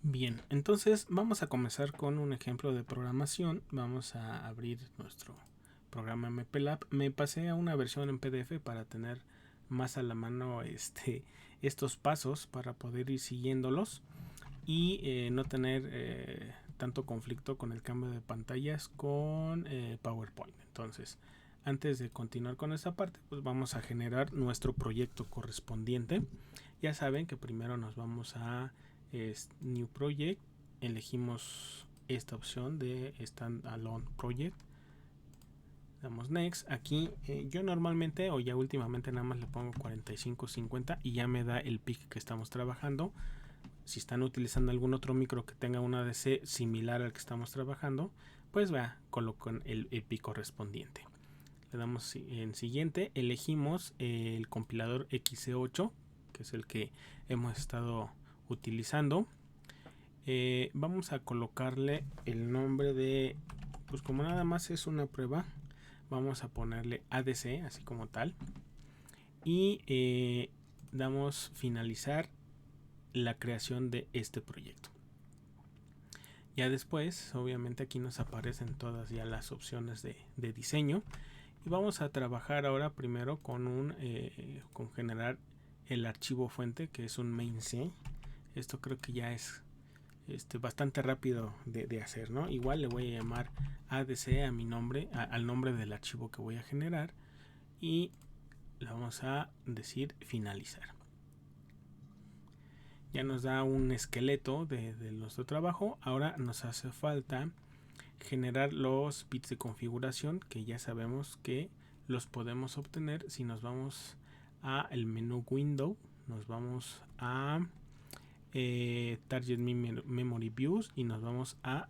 Bien, entonces vamos a comenzar con un ejemplo de programación. Vamos a abrir nuestro programa MPLAB. Me pasé a una versión en PDF para tener más a la mano estos pasos para poder ir siguiéndolos y no tener tanto conflicto con el cambio de pantallas con PowerPoint. Entonces, antes de continuar con esta parte, pues vamos a generar nuestro proyecto correspondiente. Ya saben que primero nos vamos a New Project, elegimos esta opción de Standalone Project, damos Next. Aquí yo normalmente o ya últimamente nada más le pongo 45-50 y ya me da el pic que estamos trabajando. Si están utilizando algún otro micro que tenga una ADC similar al que estamos trabajando, pues colocan el pic correspondiente. Le damos en siguiente, elegimos el compilador XC8, que es el que hemos estado utilizando. Vamos a colocarle el nombre de, pues como nada más es una prueba, vamos a ponerle ADC así como tal y damos finalizar la creación de este proyecto. Ya después, obviamente aquí nos aparecen todas ya las opciones de diseño y vamos a trabajar ahora primero con generar el archivo fuente, que es un main.c. Esto creo que ya es bastante rápido de hacer, ¿no? Igual le voy a llamar ADC a mi nombre, al nombre del archivo que voy a generar, y le vamos a decir finalizar. Ya nos da un esqueleto de nuestro trabajo. Ahora nos hace falta generar los bits de configuración, que ya sabemos que los podemos obtener si nos vamos a el menú Window, nos vamos a Target Memory Views y nos vamos a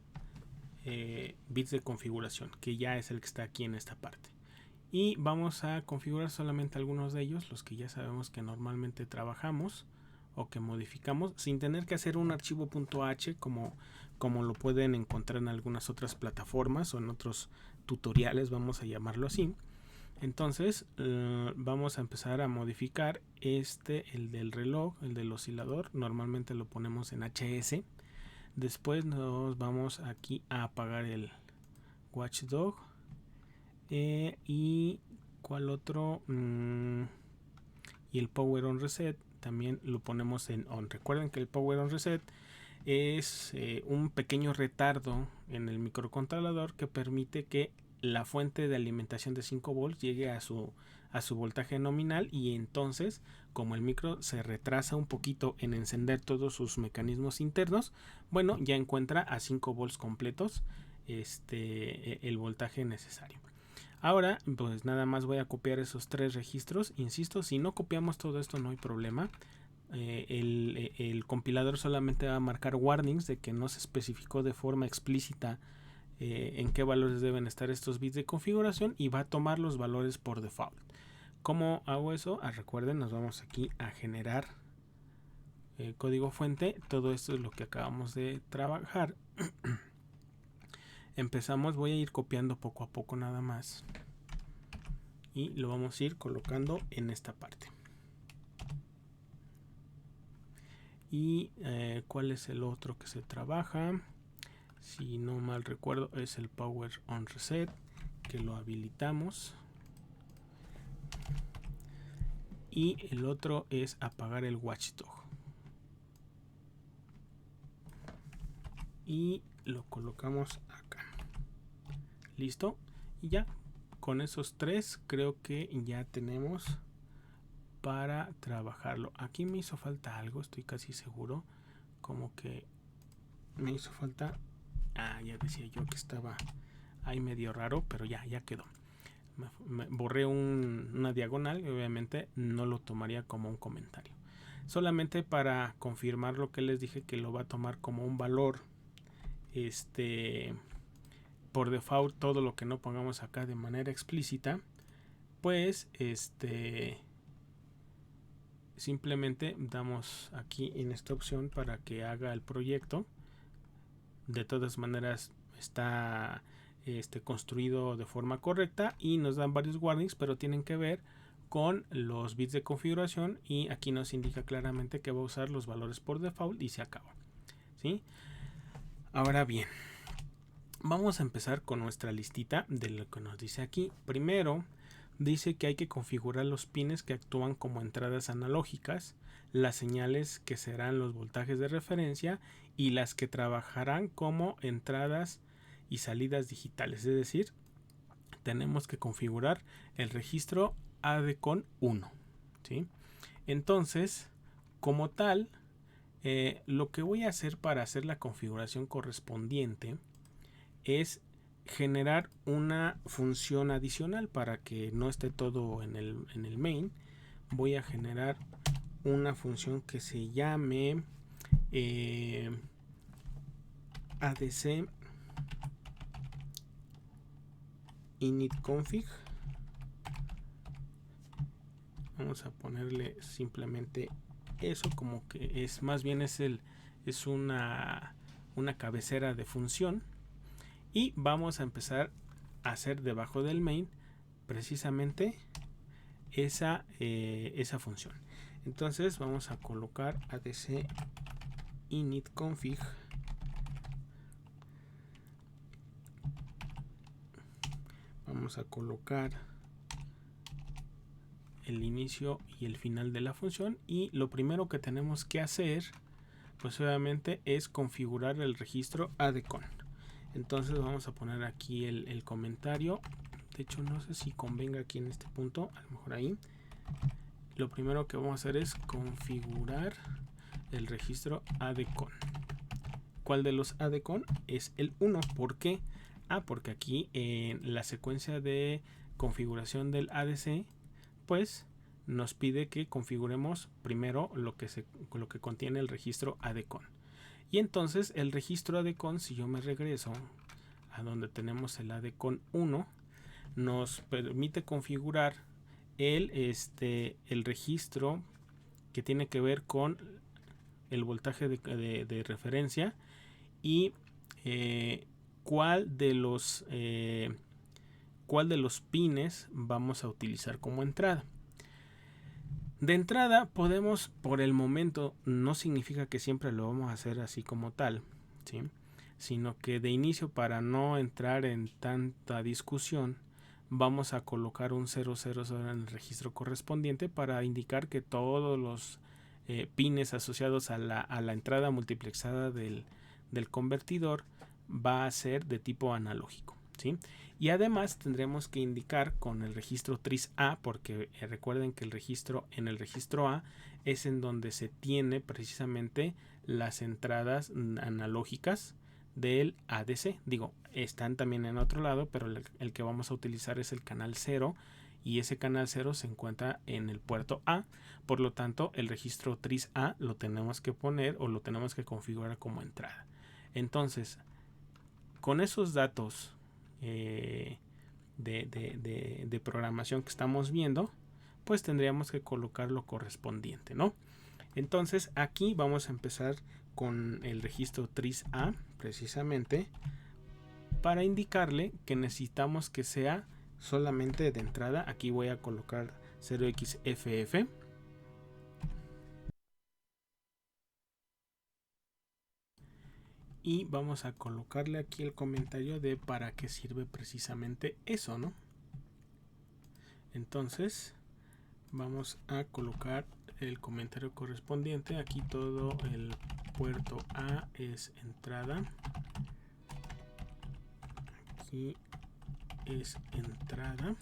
bits de configuración, que ya es el que está aquí en esta parte, y vamos a configurar solamente algunos de ellos, los que ya sabemos que normalmente trabajamos o que modificamos sin tener que hacer un archivo .h como lo pueden encontrar en algunas otras plataformas o en otros tutoriales, vamos a llamarlo así. Entonces vamos a empezar a modificar el del reloj, el del oscilador, normalmente lo ponemos en HS. Después nos vamos aquí a apagar el watchdog y cuál otro, y el power on reset también lo ponemos en on. Recuerden que el power on reset es un pequeño retardo en el microcontrolador que permite que la fuente de alimentación de 5 volts llegue a su voltaje nominal, y entonces como el micro se retrasa un poquito en encender todos sus mecanismos internos, bueno, ya encuentra a 5 volts completos el voltaje necesario. Ahora pues nada más voy a copiar esos 3 registros. Insisto, si no copiamos todo esto no hay problema. El compilador solamente va a marcar warnings de que no se especificó de forma explícita en qué valores deben estar estos bits de configuración, y va a tomar los valores por default. ¿Cómo hago eso? Recuerden, nos vamos aquí a generar código fuente. Todo esto es lo que acabamos de trabajar. Empezamos, voy a ir copiando poco a poco nada más y lo vamos a ir colocando en esta parte. Y cuál es el otro que se trabaja, si no mal recuerdo es el power on reset, que lo habilitamos, y el otro es apagar el watchdog y lo colocamos acá. Listo, y ya con esos 3 creo que ya tenemos para trabajarlo. Aquí me hizo falta algo, estoy casi seguro, como que me hizo falta, ya decía yo que estaba ahí medio raro, pero ya quedó. Me borré una diagonal y obviamente no lo tomaría como un comentario, solamente para confirmar lo que les dije, que lo va a tomar como un valor por default. Todo lo que no pongamos acá de manera explícita, pues simplemente damos aquí en esta opción para que haga el proyecto. De todas maneras está construido de forma correcta y nos dan varios warnings, pero tienen que ver con los bits de configuración, y aquí nos indica claramente que va a usar los valores por default y se acaba. ¿sí? Ahora bien, vamos a empezar con nuestra listita de lo que nos dice aquí. Primero, dice que hay que configurar los pines que actúan como entradas analógicas, las señales que serán los voltajes de referencia y las que trabajarán como entradas y salidas digitales. Es decir, tenemos que configurar el registro ADCON 1, ¿sí? Entonces, como tal, lo que voy a hacer para hacer la configuración correspondiente es generar una función adicional para que no esté todo en el main. Voy a generar una función que se llame ADC initconfig. Vamos a ponerle simplemente eso, como que es más bien es una cabecera de función, y vamos a empezar a hacer debajo del main precisamente esa función. Entonces vamos a colocar ADC initconfig. Vamos a colocar el inicio y el final de la función, y lo primero que tenemos que hacer pues obviamente es configurar el registro ADCON. Entonces vamos a poner aquí el comentario. De hecho, no sé si convenga aquí en este punto, a lo mejor ahí. Lo primero que vamos a hacer es configurar el registro ADCON. ¿Cuál de los ADCON? Es el 1. ¿Por qué? Porque aquí en la secuencia de configuración del ADC, pues nos pide que configuremos primero lo que contiene el registro ADCON. Y entonces el registro ADCON, si yo me regreso a donde tenemos el ADCON 1, nos permite configurar el registro que tiene que ver con el voltaje de referencia y cuál de los pines vamos a utilizar como entrada. De entrada podemos, por el momento, no significa que siempre lo vamos a hacer así como tal, ¿sí? Sino que de inicio, para no entrar en tanta discusión, vamos a colocar un 000 en el registro correspondiente para indicar que todos los pines asociados a la entrada multiplexada del convertidor va a ser de tipo analógico, ¿sí? Y además tendremos que indicar con el registro tris A, porque recuerden que en el registro A es en donde se tiene precisamente las entradas analógicas del ADC. Digo, están también en otro lado, pero el que vamos a utilizar es el canal 0, y ese canal 0 se encuentra en el puerto A. Por lo tanto, el registro tris A lo tenemos que poner o lo tenemos que configurar como entrada. Entonces, con esos datos de programación que estamos viendo, pues tendríamos que colocar lo correspondiente, ¿no? Entonces aquí vamos a empezar con el registro tris A, precisamente para indicarle que necesitamos que sea solamente de entrada. Aquí voy a colocar 0xFF. Y vamos a colocarle aquí el comentario de para qué sirve precisamente eso, ¿no? Entonces vamos a colocar el comentario correspondiente. Aquí todo el puerto A es entrada. Aquí es entrada.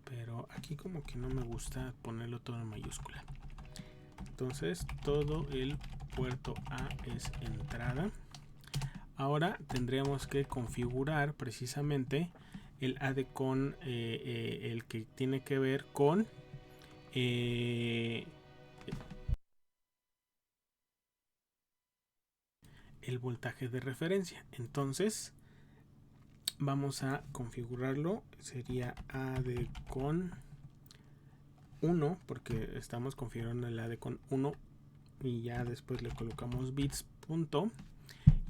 Pero aquí como que no me gusta ponerlo todo en mayúscula. Entonces todo el puerto A es entrada. Ahora tendríamos que configurar precisamente el ADCON, el que tiene que ver con el voltaje de referencia. Entonces vamos a configurarlo. Sería ADCON 1, porque estamos configurando el ADCON 1 y ya después le colocamos bits punto,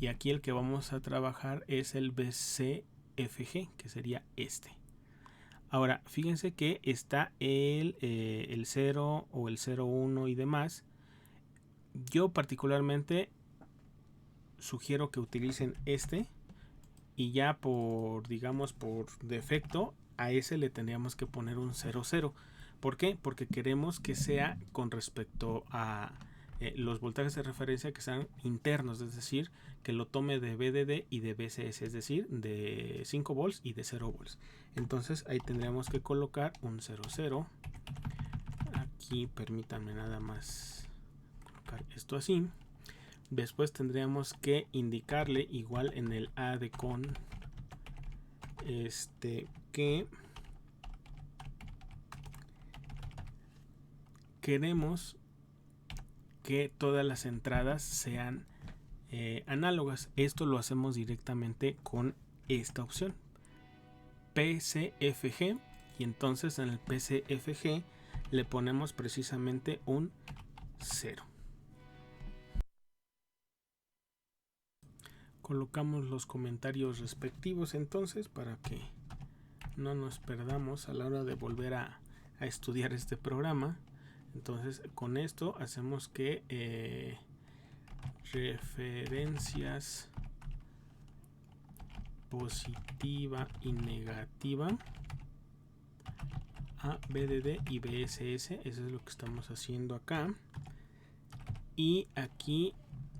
y aquí el que vamos a trabajar es el BCFG, que sería este. Ahora fíjense que está el 0 o el 01 y demás. Yo particularmente sugiero que utilicen este, y ya por, digamos, por defecto a ese le tendríamos que poner un 00. ¿Por qué? Porque queremos que sea con respecto a los voltajes de referencia que sean internos, es decir, que lo tome de VDD y de VCS, es decir, de 5 volts y de 0 volts. Entonces ahí tendríamos que colocar un 00. Aquí permítanme nada más colocar esto así. Después tendríamos que indicarle igual en el ADCON que queremos que todas las entradas sean análogas. Esto lo hacemos directamente con esta opción, PCFG, y entonces en el PCFG le ponemos precisamente un 0. Colocamos los comentarios respectivos entonces para que no nos perdamos a la hora de volver a estudiar este programa. Entonces con esto hacemos que referencias positiva y negativa a BDD y BSS, eso es lo que estamos haciendo acá. Y aquí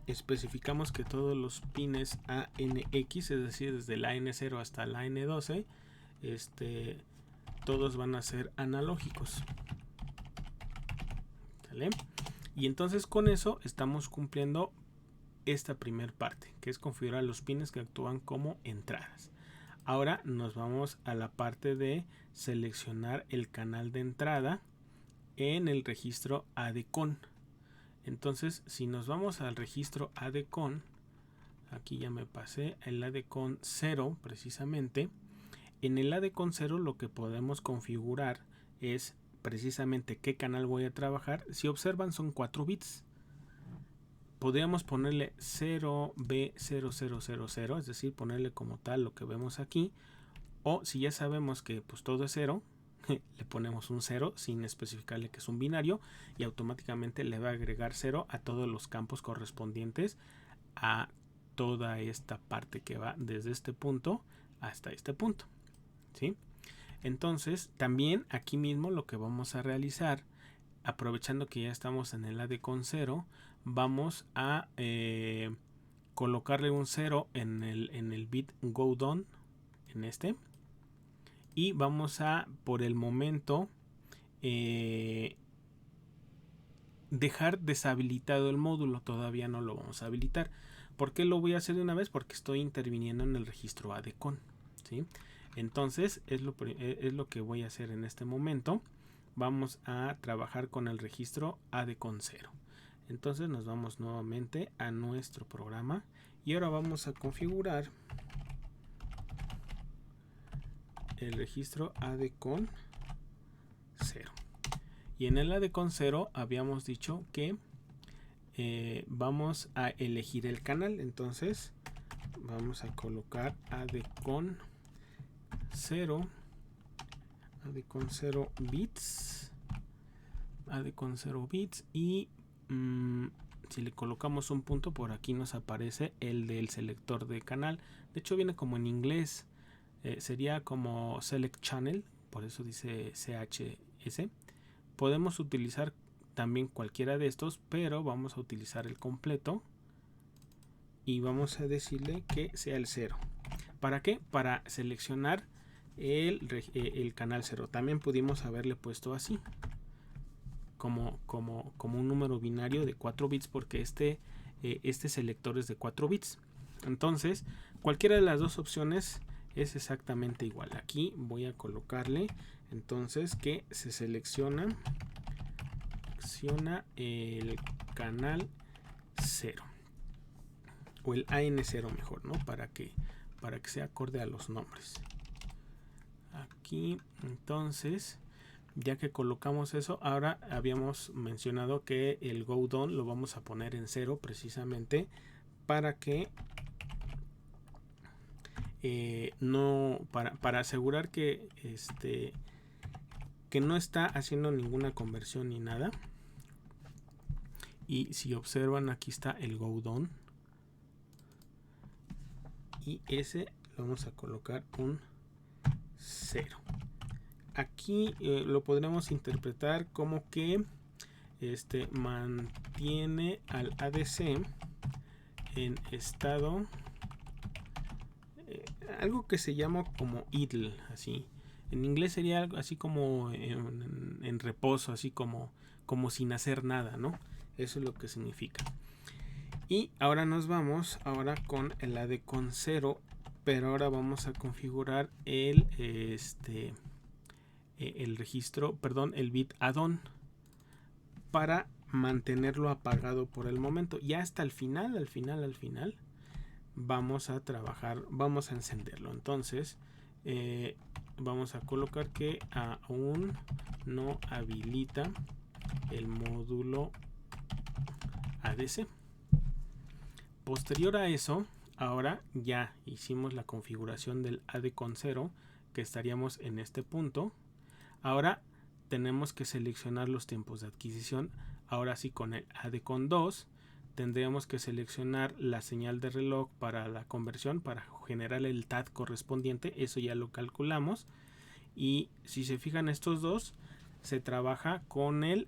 especificamos que todos los pines ANX, es decir, desde la N0 hasta la N12, todos van a ser analógicos. ¿Sale? Y entonces con eso estamos cumpliendo esta primera parte, que es configurar los pines que actúan como entradas. Ahora nos vamos a la parte de seleccionar el canal de entrada en el registro ADCON. Entonces, si nos vamos al registro ADCON, aquí ya me pasé el ADCON 0 precisamente. En el ADCON 0 lo que podemos configurar es precisamente qué canal voy a trabajar. Si observan, son 4 bits. Podríamos ponerle 0B0000, es decir, ponerle como tal lo que vemos aquí. O si ya sabemos que pues todo es 0, le ponemos un 0 sin especificarle que es un binario, y automáticamente le va a agregar 0 a todos los campos correspondientes a toda esta parte que va desde este punto hasta este punto, ¿sí? Entonces también aquí mismo lo que vamos a realizar, aprovechando que ya estamos en el ADCON 0, vamos a colocarle un 0 en el bit go down, en este. Y vamos a, por el momento, dejar deshabilitado el módulo. Todavía no lo vamos a habilitar. ¿Por qué lo voy a hacer de una vez? Porque estoy interviniendo en el registro ADCON, ¿sí? Entonces es lo que voy a hacer en este momento. Vamos a trabajar con el registro ADCON 0. Entonces nos vamos nuevamente a nuestro programa y ahora vamos a configurar el registro ADCON 0. Y en el ADCON 0 habíamos dicho que vamos a elegir el canal. Entonces vamos a colocar ADCON 0, ADCON 0 bits, ADCON 0 bits, y si le colocamos un punto por aquí nos aparece el del selector de canal. De hecho viene como en inglés. Sería como Select Channel, por eso dice CHS. Podemos utilizar también cualquiera de estos, pero vamos a utilizar el completo y vamos a decirle que sea el 0. ¿Para qué? Para seleccionar el canal 0. También pudimos haberle puesto así, como un número binario de 4 bits, porque este selector es de 4 bits. Entonces, cualquiera de las dos opciones es exactamente igual. Aquí voy a colocarle entonces que se selecciona el canal 0 o el AN0 mejor, ¿no? Para que sea acorde a los nombres. Aquí entonces, ya que colocamos eso, ahora habíamos mencionado que el go down lo vamos a poner en 0 precisamente para que para asegurar que no está haciendo ninguna conversión ni nada. Y si observan, aquí está el go down. y ese vamos a colocar un 0. Aquí lo podremos interpretar como que mantiene al ADC en estado algo que se llama como idle, así. En inglés sería algo así como en reposo, así como sin hacer nada, ¿no? Eso es lo que significa. Y ahora nos vamos con el AD con 0, pero ahora vamos a configurar el registro, perdón, el bit add-on para mantenerlo apagado por el momento. Ya hasta el final, al final vamos a trabajar, vamos a encenderlo. Entonces vamos a colocar que aún no habilita el módulo ADC. Posterior a eso, ahora ya hicimos la configuración del AD con 0, que estaríamos en este punto. Ahora tenemos que seleccionar los tiempos de adquisición. Ahora sí, con el AD con 2 tendríamos que seleccionar la señal de reloj para la conversión, para generar el TAD correspondiente. Eso ya lo calculamos. Y si se fijan, estos dos se trabaja con el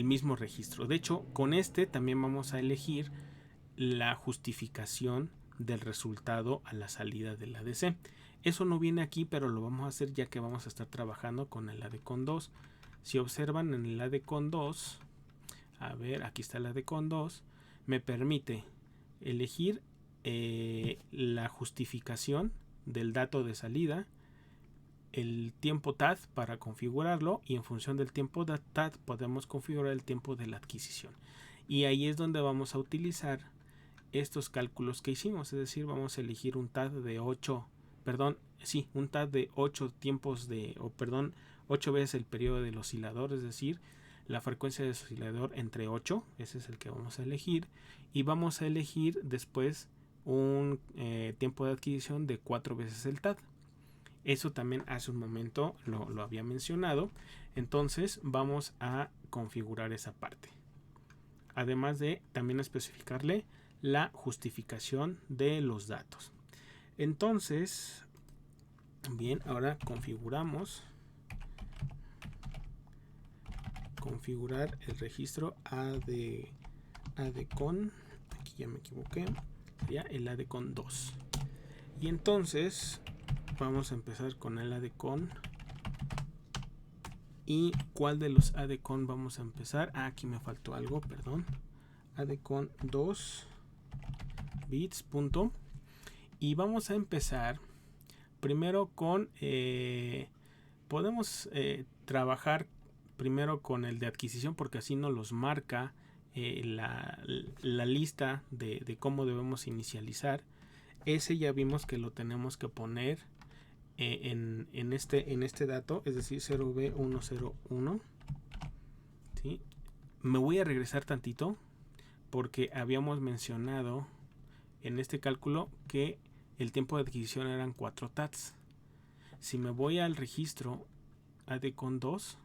mismo registro. De hecho, con este también vamos a elegir la justificación del resultado a la salida del ADC. Eso no viene aquí, pero lo vamos a hacer ya que vamos a estar trabajando con el AD con 2. Si observan en el AD con 2, a ver, aquí está el AD con 2, me permite elegir la justificación del dato de salida, el tiempo TAD para configurarlo, y en función del tiempo de TAD podemos configurar el tiempo de la adquisición. Y ahí es donde vamos a utilizar estos cálculos que hicimos, es decir, vamos a elegir un TAD de 8 tiempos 8 veces el periodo del oscilador, es decir, la frecuencia del oscilador entre 8, ese es el que vamos a elegir, y vamos a elegir después un tiempo de adquisición de 4 veces el TAD. Eso también hace un momento lo había mencionado. Entonces vamos a configurar esa parte, además de también especificarle la justificación de los datos. Entonces, bien, ahora configurar el registro ADCON, aquí ya me equivoqué, sería el ADCON 2. Y entonces vamos a empezar con el ADCON. ¿Y cuál de los ADCON vamos a empezar? Aquí me faltó algo, perdón. ADCON 2 bits, punto. Y vamos a empezar primero con podemos trabajar primero con el de adquisición, porque así nos los marca la lista de cómo debemos inicializar. Ese ya vimos que lo tenemos que poner en este dato, es decir, 0B101. ¿Sí? Me voy a regresar tantito porque habíamos mencionado en este cálculo que el tiempo de adquisición eran 4 TADs. Si me voy al registro ADCON 2,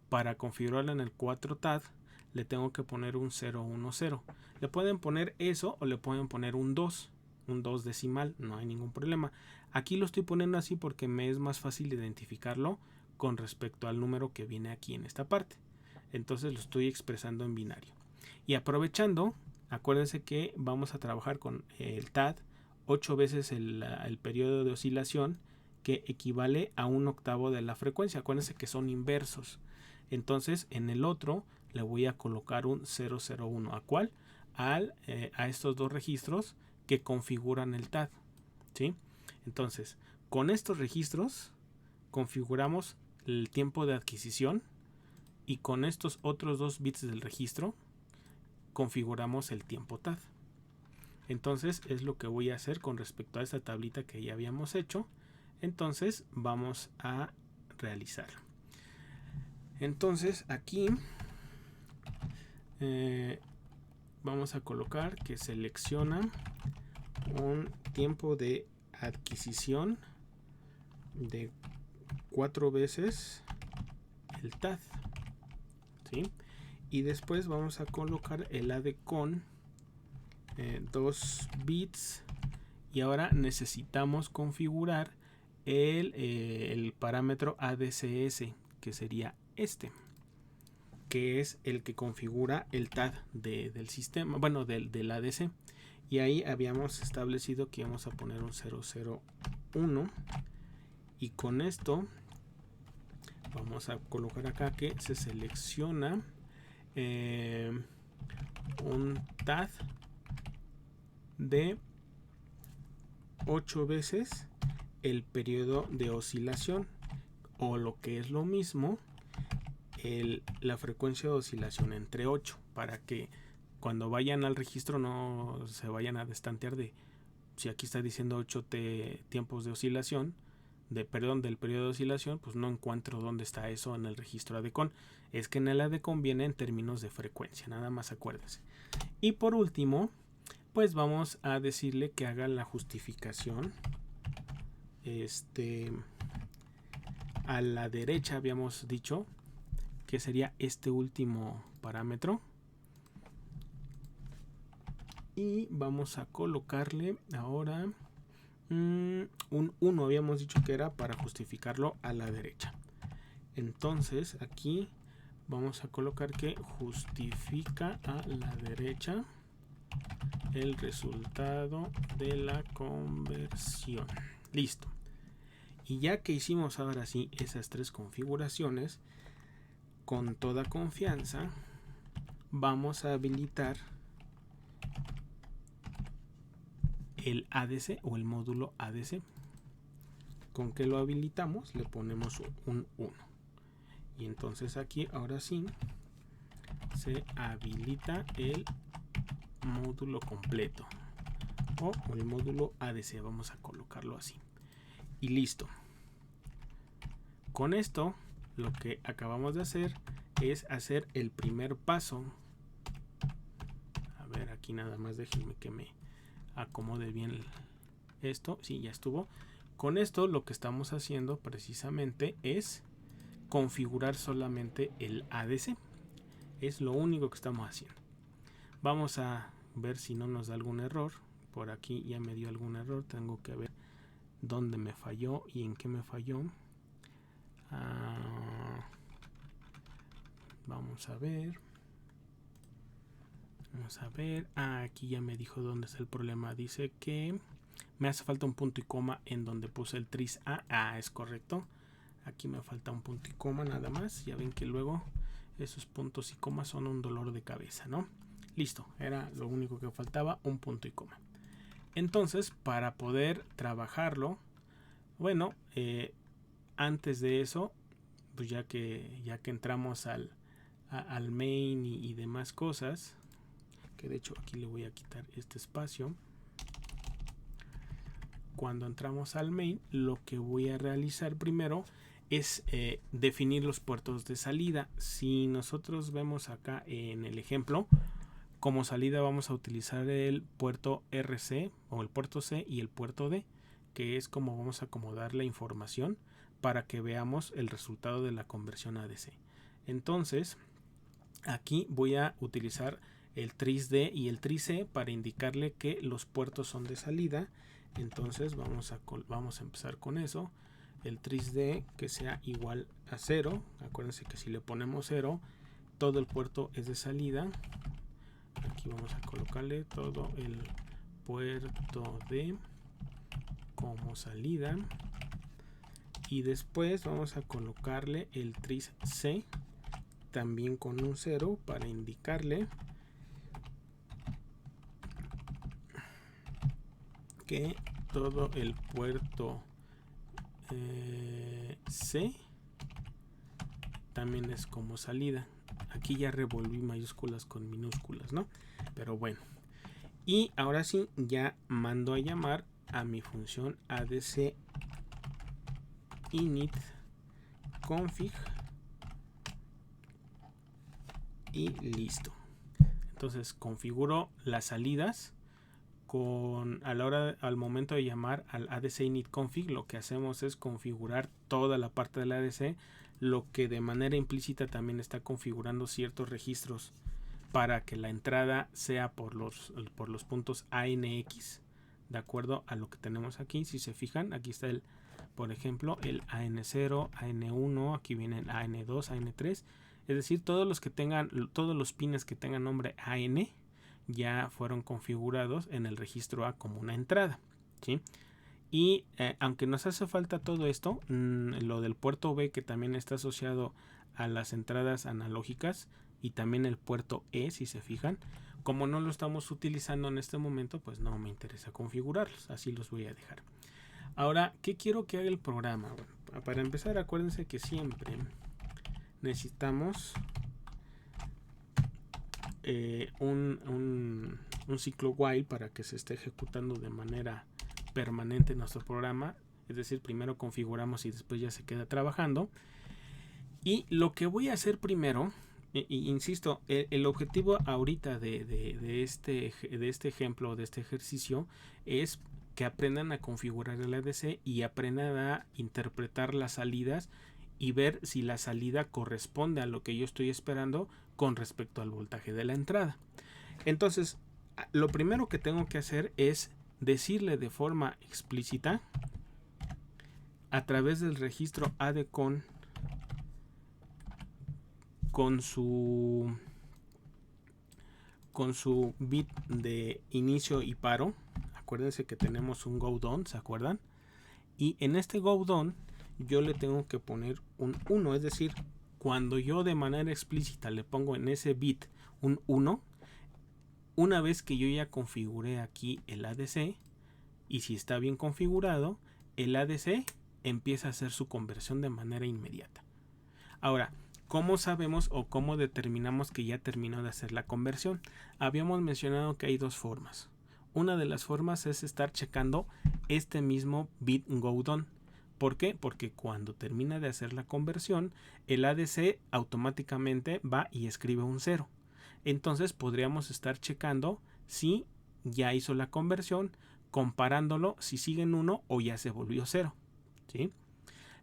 para configurarlo en el 4 TAD, le tengo que poner un 010. Le pueden poner eso o le pueden poner un 2 decimal, no hay ningún problema. Aquí lo estoy poniendo así porque me es más fácil identificarlo con respecto al número que viene aquí en esta parte. Entonces lo estoy expresando en binario. Y aprovechando, acuérdense que vamos a trabajar con el TAD 8 veces el periodo de oscilación, que equivale a 1/8 de la frecuencia. Acuérdense que son inversos. Entonces en el otro le voy a colocar un 001. ¿A cuál? A estos dos registros que configuran el TAD. ¿Sí? Entonces, con estos registros configuramos el tiempo de adquisición, y con estos otros 2 bits del registro configuramos el tiempo TAD. Entonces es lo que voy a hacer con respecto a esta tablita que ya habíamos hecho. Entonces vamos a realizar. Entonces aquí vamos a colocar que selecciona un tiempo de adquisición de 4 veces el TAD. ¿Sí? Y después vamos a colocar el ADCON 2 bits. Y ahora necesitamos configurar el parámetro ADCS, que sería este, que es el que configura el TAD del sistema, bueno, del ADC. Y ahí habíamos establecido que íbamos a poner un 001. Y con esto vamos a colocar acá que se selecciona un TAD de 8 veces el periodo de oscilación, o lo que es lo mismo, la frecuencia de oscilación entre 8, para que cuando vayan al registro no se vayan a destantear de, si aquí está diciendo 8 tiempos de oscilación, del periodo de oscilación, pues no encuentro dónde está eso en el registro ADCON. Es que en el ADCON viene en términos de frecuencia, nada más acuérdense. Y por último, pues vamos a decirle que haga la justificación. A la derecha habíamos dicho que sería este último parámetro. Y vamos a colocarle ahora un 1, habíamos dicho que era para justificarlo a la derecha. Entonces aquí vamos a colocar que justifica a la derecha el resultado de la conversión. Listo. Y ya que hicimos ahora sí esas 3 configuraciones, con toda confianza vamos a habilitar el ADC o el módulo ADC. ¿Con qué lo habilitamos? Le ponemos un 1. Y entonces aquí ahora sí se habilita el módulo completo o el módulo ADC. Vamos a colocarlo así. Y listo. Con esto lo que acabamos de hacer es hacer el primer paso. A ver, aquí nada más déjenme que me acomode bien esto. Sí, ya estuvo. Con esto lo que estamos haciendo precisamente es configurar solamente el ADC. Es lo único que estamos haciendo. Vamos a ver si no nos da algún error. Por aquí ya me dio algún error. Tengo que ver dónde me falló y en qué me falló. Vamos a ver. Aquí ya me dijo dónde está el problema. Dice que me hace falta un punto y coma en donde puse el tris A. Es correcto. Aquí me falta un punto y coma nada más. Ya ven que luego esos puntos y comas son un dolor de cabeza, ¿no? Listo, era lo único que faltaba, un punto y coma. Entonces, para poder trabajarlo, bueno, antes de eso, pues ya que entramos al main y demás cosas, que de hecho aquí le voy a quitar este espacio. Cuando entramos al main, lo que voy a realizar primero es definir los puertos de salida. Si nosotros vemos acá en el ejemplo, como salida vamos a utilizar el puerto RC o el puerto C y el puerto D, que es como vamos a acomodar la información para que veamos el resultado de la conversión ADC. Entonces, aquí voy a utilizar el tris D y el tris C para indicarle que los puertos son de salida. Entonces vamos a empezar con eso. El tris D que sea igual a 0. Acuérdense que si le ponemos 0, todo el puerto es de salida. Aquí vamos a colocarle todo el puerto D como salida. Y después vamos a colocarle el tris C también con un 0 para indicarle que todo el puerto C también es como salida. Aquí ya revolví mayúsculas con minúsculas, ¿no? Pero bueno. Y ahora sí, ya mando a llamar a mi función ADC init config y listo. Entonces configuro las salidas al momento de llamar al ADC init config. Lo que hacemos es configurar toda la parte del ADC, lo que de manera implícita también está configurando ciertos registros para que la entrada sea por los puntos ANX, de acuerdo a lo que tenemos aquí. Si se fijan, aquí está por ejemplo, el AN0, AN1, aquí vienen AN2, AN3, es decir, todos los pines que tengan nombre AN ya fueron configurados en el registro A como una entrada, ¿sí? Y aunque nos hace falta todo esto, lo del puerto B, que también está asociado a las entradas analógicas, y también el puerto E, si se fijan, como no lo estamos utilizando en este momento, pues no me interesa configurarlos, así los voy a dejar. Ahora, ¿qué quiero que haga el programa? Bueno, para empezar, acuérdense que siempre necesitamos un ciclo while para que se esté ejecutando de manera permanente nuestro programa. Es decir, primero configuramos y después ya se queda trabajando. Y lo que voy a hacer primero, insisto, el objetivo ahorita de este ejemplo, de este ejercicio, es que aprendan a configurar el ADC y aprendan a interpretar las salidas y ver si la salida corresponde a lo que yo estoy esperando con respecto al voltaje de la entrada. Entonces, lo primero que tengo que hacer es decirle de forma explícita a través del registro ADCON con su bit de inicio y paro. Acuérdense que tenemos un go down, ¿se acuerdan? Y en este go down yo le tengo que poner un 1, es decir, cuando yo de manera explícita le pongo en ese bit un 1, una vez que yo ya configuré aquí el ADC, y si está bien configurado, el ADC empieza a hacer su conversión de manera inmediata. Ahora, ¿cómo sabemos o cómo determinamos que ya terminó de hacer la conversión? Habíamos mencionado que hay dos formas. Una de las formas es estar checando este mismo bit go down. ¿Por qué? Porque cuando termina de hacer la conversión, el ADC automáticamente va y escribe un 0. Entonces podríamos estar checando si ya hizo la conversión, comparándolo si sigue en 1 o ya se volvió 0. ¿Sí?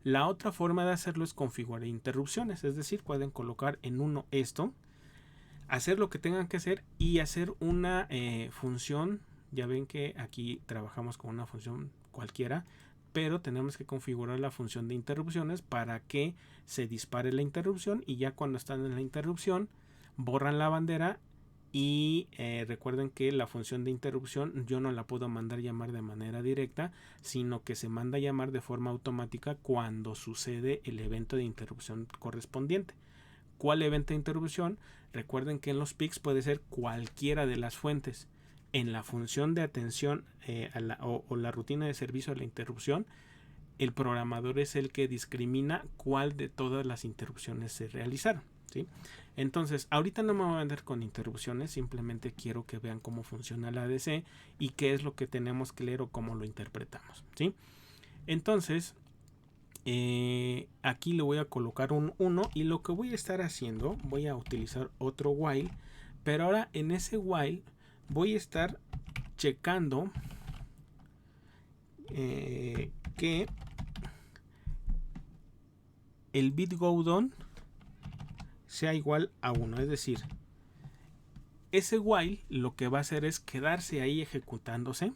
La otra forma de hacerlo es configurar interrupciones, es decir, pueden colocar en 1 esto, hacer lo que tengan que hacer y hacer una función. Ya ven que aquí trabajamos con una función cualquiera, pero tenemos que configurar la función de interrupciones para que se dispare la interrupción, y ya cuando están en la interrupción borran la bandera. Y recuerden que la función de interrupción yo no la puedo mandar llamar de manera directa, sino que se manda a llamar de forma automática cuando sucede el evento de interrupción correspondiente. ¿Cuál evento de interrupción? Recuerden que en los PICs puede ser cualquiera de las fuentes. En la función de atención o la rutina de servicio a la interrupción, el programador es el que discrimina cuál de todas las interrupciones se realizaron, ¿sí? Entonces, ahorita no me voy a meter con interrupciones, simplemente quiero que vean cómo funciona la ADC y qué es lo que tenemos que leer o cómo lo interpretamos, ¿sí? Entonces, aquí le voy a colocar un 1, y lo que voy a estar haciendo, voy a utilizar otro while, pero ahora en ese while voy a estar checando que el bit go down sea igual a 1, es decir, ese while lo que va a hacer es quedarse ahí ejecutándose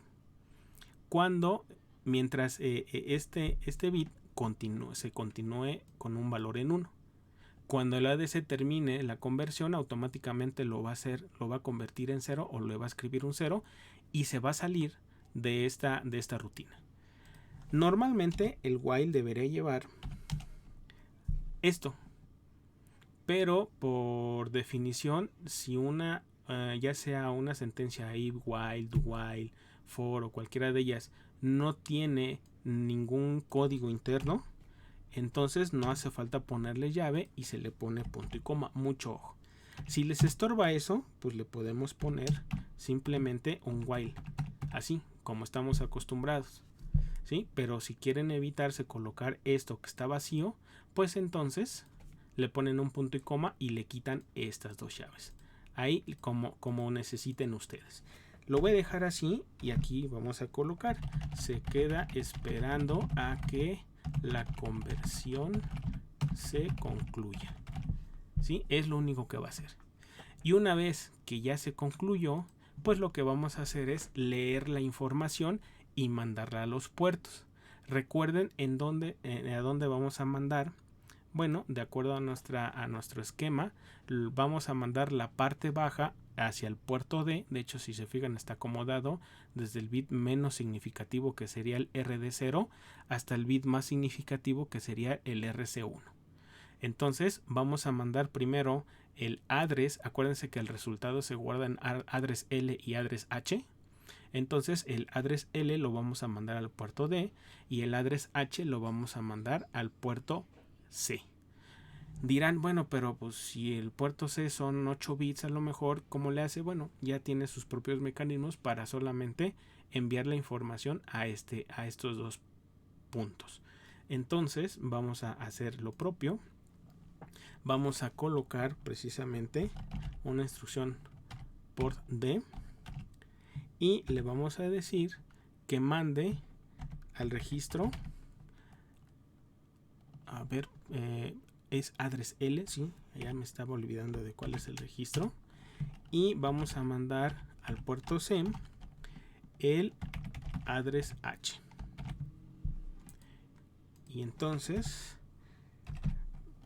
mientras este bit se continúe con un valor en 1. Cuando el ADC termine la conversión, automáticamente lo va a convertir en 0 o le va a escribir un 0 y se va a salir de esta rutina. Normalmente el while debería llevar esto, pero por definición, si ya sea una sentencia if, while, do while, for o cualquiera de ellas no tiene ningún código interno, entonces no hace falta ponerle llave y se le pone punto y coma. Mucho ojo. Si les estorba eso, pues le podemos poner simplemente un while, así como estamos acostumbrados, ¿sí? Pero si quieren evitarse colocar esto que está vacío, pues entonces le ponen un punto y coma y le quitan estas dos llaves. Ahí como necesiten ustedes. Lo voy a dejar así y aquí vamos a colocar. Se queda esperando a que la conversión se concluya, ¿sí? Es lo único que va a hacer. Y una vez que ya se concluyó, pues lo que vamos a hacer es leer la información y mandarla a los puertos. Recuerden a dónde vamos a mandar. Bueno, de acuerdo a nuestro esquema, vamos a mandar la parte baja hacia el puerto D. De hecho, si se fijan, está acomodado desde el bit menos significativo, que sería el RD0, hasta el bit más significativo, que sería el RC1. Entonces vamos a mandar primero el address. Acuérdense que el resultado se guarda en address L y address H. Entonces el address L lo vamos a mandar al puerto D y el address H lo vamos a mandar al puerto C. Dirán, bueno, pero pues si el puerto C son 8 bits, a lo mejor, ¿cómo le hace? Bueno, ya tiene sus propios mecanismos para solamente enviar la información a estos dos puntos. Entonces vamos a hacer lo propio. Vamos a colocar precisamente una instrucción port D y le vamos a decir que mande al registro, a ver, es address L, sí, ya me estaba olvidando de cuál es el registro, y vamos a mandar al puerto C el address H. Y entonces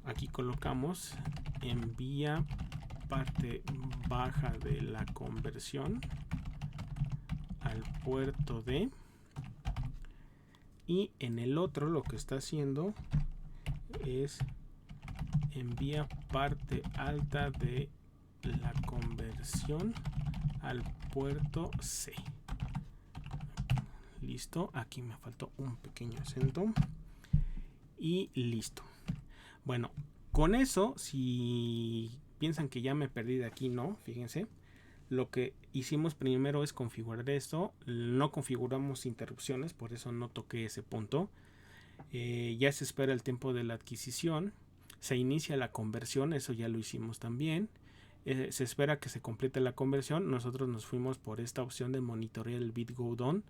aquí colocamos envía parte baja de la conversión al puerto D, y en el otro lo que está haciendo es envía parte alta de la conversión al puerto C. Listo, aquí me faltó un pequeño acento y listo. Bueno, con eso, si piensan que ya me perdí de aquí, no, fíjense. Lo que hicimos primero es configurar esto. No configuramos interrupciones, por eso no toqué ese punto. Ya se espera el tiempo de la adquisición. Se inicia la conversión, eso ya lo hicimos también. Se espera que se complete la conversión. Nosotros nos fuimos por esta opción de monitorear el bit go down.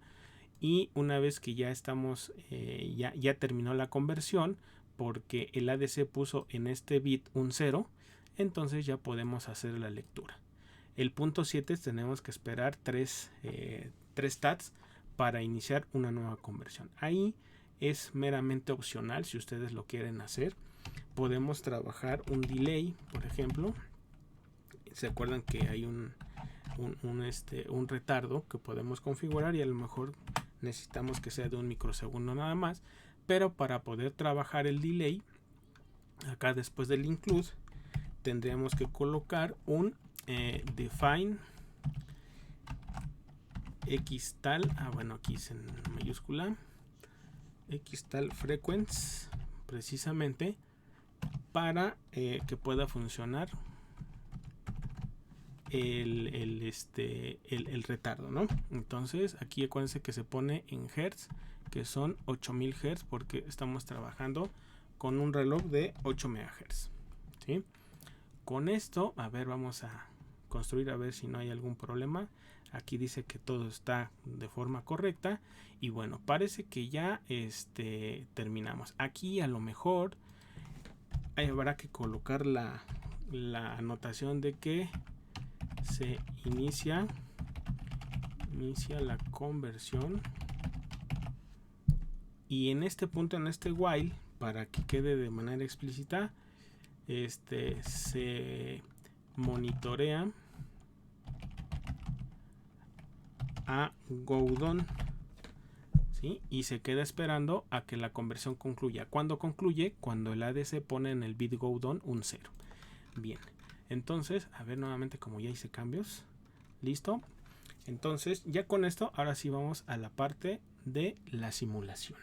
Y una vez que ya estamos, ya terminó la conversión, porque el ADC puso en este bit un 0, entonces ya podemos hacer la lectura. El punto 7 tenemos que esperar 3 TATs para iniciar una nueva conversión. Ahí es meramente opcional si ustedes lo quieren hacer. Podemos trabajar un delay, por ejemplo. Se acuerdan que hay un retardo que podemos configurar y a lo mejor necesitamos que sea de 1 microsegundo nada más. Pero para poder trabajar el delay, acá después del include, tendríamos que colocar un define xtal, bueno, aquí es en mayúscula, xtal frequency, precisamente para que pueda funcionar el retardo, ¿no? Entonces aquí acuérdense que se pone en hertz, que son 8000 Hz, porque estamos trabajando con un reloj de 8 MHz, ¿sí? Con esto, a ver, vamos a construir a ver si no hay algún problema. Aquí dice que todo está de forma correcta y bueno, parece que ya terminamos. Aquí a lo mejor habrá que colocar la anotación de que se inicia la conversión, y en este punto, en este while, para que quede de manera explícita, se monitorea a go down, ¿sí? Y se queda esperando a que la conversión concluya. ¿Cuándo concluye? Cuando el ADC pone en el bit go down un 0. Bien, entonces, a ver nuevamente como ya hice cambios. Listo. Entonces, ya con esto, ahora sí vamos a la parte de la simulación.